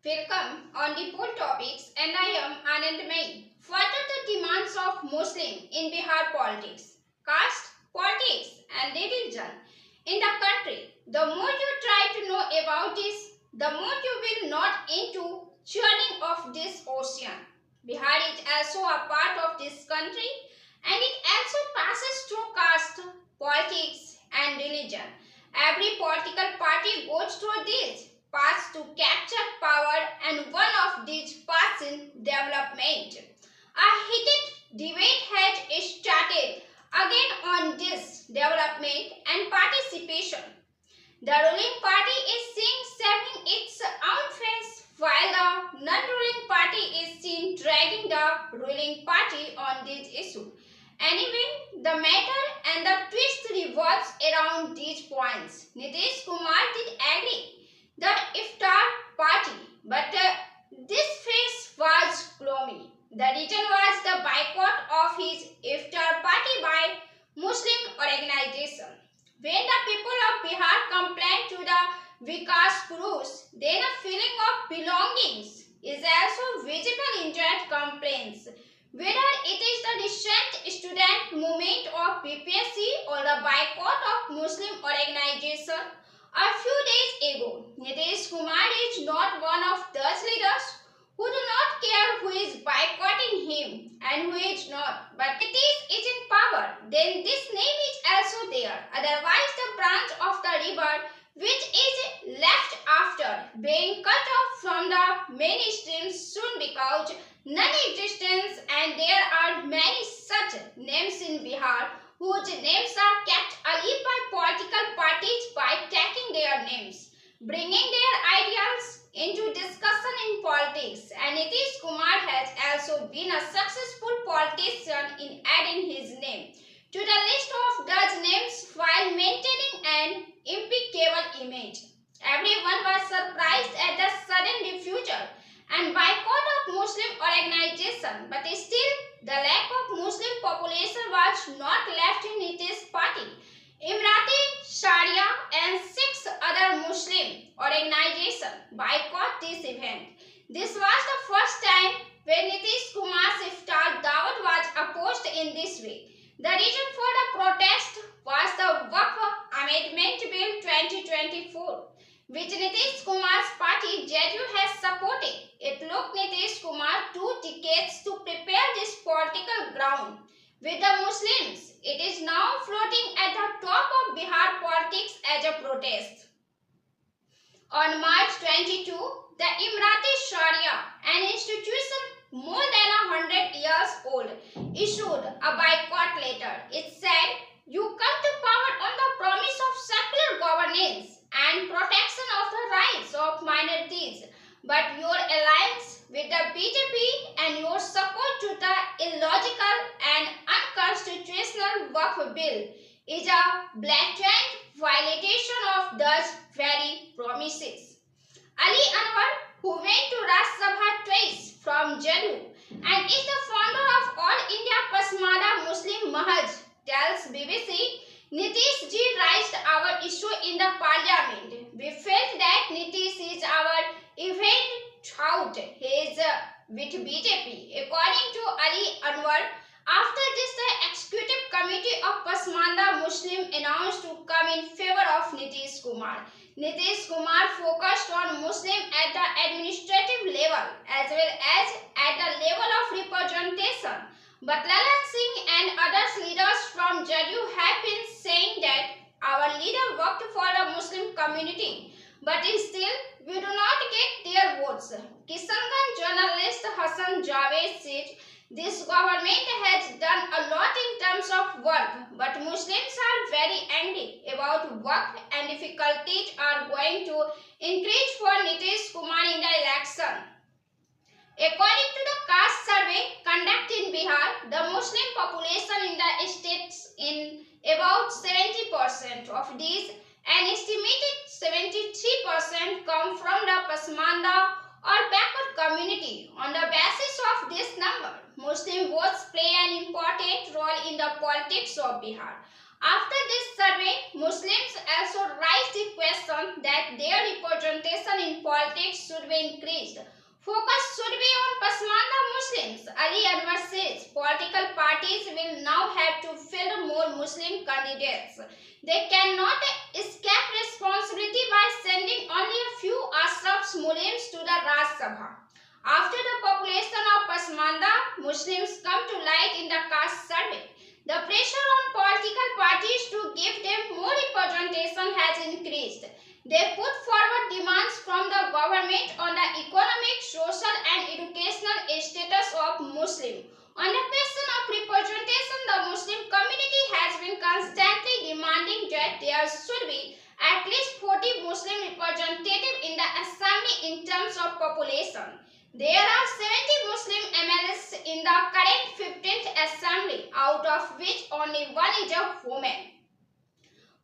Welcome on the poll topics and I am Anand Mai. What are the demands of Muslim in Bihar politics, caste, politics and religion in the country? The more you try to know about this, the more you will not into churning of this ocean. Bihar is also a part of this country and it also passes through caste, politics and religion. Every political party goes through this paths to capture power and one of these paths in development. A heated debate has started again on this development and participation. The ruling party is seen saving its own face while the non-ruling party is seen dragging the ruling party on this issue. Anyway, the matter and the twist revolves around these points. Nitish Kumar did agree the iftar party, but this phase was gloomy. The reason was the boycott of his iftar party by Muslim organization. When the people of Bihar complained to the Vikas Purush, then a feeling of belongings is also visible in that complaints. Whether it is the recent student movement of BPSC or the boycott of Muslim organization, a few days ago, Nitish Kumar is not one of those leaders who do not care who is boycotting him and who is not. But Nitish is in power, then this name is also there. Otherwise, the branch of the river which is left after being cut off from the main stream soon becomes non-existent, and there are many such names in Bihar whose names are kept alive by political parties by taking their names, bringing their ideals into discussion in politics. And Nitish Kumar has also been a successful politician in adding his name to the list of those names while maintaining an impeccable image. Everyone was surprised at the sudden refusal and boycott of Muslim organization, but still the lack of Muslim population was not left in Nitish's party. Emirati, Sharia and 6 other Muslim organizations boycott this event. This was the first time when Nitish Kumar's iftar dawat was opposed in this way. The reason for the protest was the Waqf Amendment Bill 2024, which Nitish Kumar's party JDU has supported. It took Nitish Kumar 2 decades to prepare this political ground with the Muslims. It is now floating at the top of Bihar politics as a protest. On March 22, the Emirati Sharia, an institution more than 100 years old, issued a boycott letter. It said, "You come to power on the promise of secular governance and protection of the rights of minorities, but your alliance with the BJP and your support to the illogical and unconstitutional Waqf bill is a blatant violation of those very promises." Ali Anwar, who went to Rajya Sabha twice from JDU and is the founder of All India Pasmada Muslim Mahaj, tells BBC, "Nitish ji raised our issue in the parliament. We felt that Nitish is our event out. He is with BJP. According to Ali Anwar, after this, the executive committee of Pasmanda Muslim announced to come in favor of Nitish Kumar. Nitish Kumar focused on Muslim at the administrative level as well as at the level of representation. But Lalan Singh and other leaders from JDU have been saying that our leader worked for the Muslim community, but still we do not get their votes." Kishanganj journalist Hassan Javed said, "This government has done a lot in terms of work, but Muslims are very angry about work and difficulties are going to increase for Nitish Kumar in the election." According to the caste survey conducted in Bihar, the Muslim population in the state in about 70%. Of these, an estimated 73% come from the Pasmanda or backward community. On the basis of this number, Muslim votes play an important role in the politics of Bihar. After this survey, Muslims also raised the question that their representation in politics should be increased. Focus should be on Pasmanda Muslims. Ali Anwar says political parties will now have to field more Muslim candidates. They cannot escape responsibility by sending only a few Ashraf's Muslims to the Raj Sabha. After the population of Pasmanda Muslims come to light in the caste survey, the pressure on political parties to give them more representation has increased. They put forward demands from the government on the economic, social and educational status of Muslims. On the question of representation, the Muslim community has been constantly demanding that there should be at least 40 Muslim representatives in the assembly in terms of population. There are 70 Muslim MLAs in the current 15th assembly, out of which only one is a woman.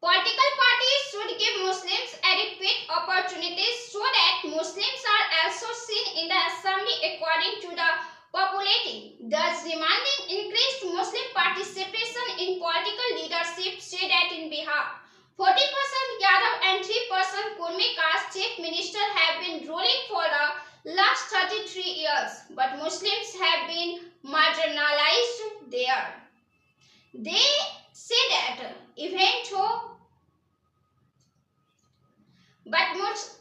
Political parties should give Muslims adequate opportunities so that Muslims are also seen in the assembly according to the populating. Thus, demanding increased Muslim participation in political leadership, say that in Bihar, 40% Yadav and 3% Kurmi caste chief minister have been ruling for the last 33 years, but Muslims have been marginalized there. They say that even though but Muslims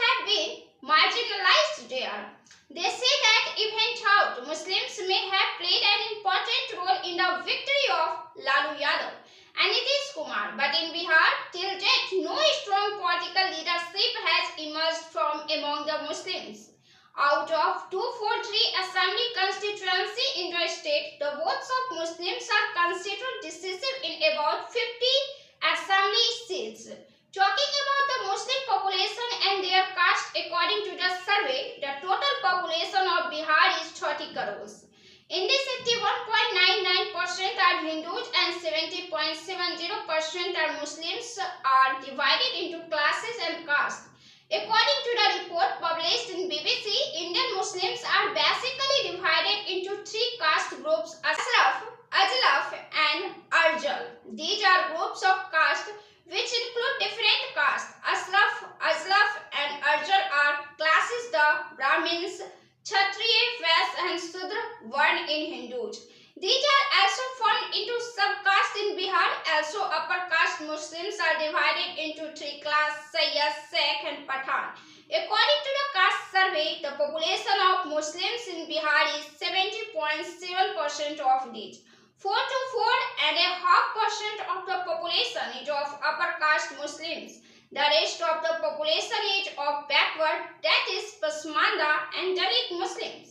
have been marginalized there. They say that even though Muslims may have played an important role in the victory of Lalu Yadav and Nitish Kumar, but in Bihar, till date, no strong political leadership has emerged from among the Muslims. Out of 243 assembly constituency in the state, the votes of Muslims are considered decisive in about 50 assembly seats. Talking about the Muslim population and their caste, according to the survey, the total population of Bihar is 30 crores. In this, 81.99% are Hindus and 70.70% are Muslims, are divided into classes and castes. According to the report published in BBC, Indian Muslims are basically divided into three caste groups: Ashraf, Ajlaf and Arjal. These are groups of caste which include different castes. Ashraf, Ajlaf and Arjal are classes the Brahmins, Kshatriya, Vaishya and Shudra Varn in Hindus. These are also formed into subcastes in Bihar. Also, upper caste Muslims are divided into three classes: Sayyid, Sheikh and Pathan. According to the caste survey, the population of Muslims in Bihar is 70.7% of these. 4 to 4.5% of the population is of upper caste Muslims. The rest of the population is of backward, that is Pasmanda and Dalit Muslims.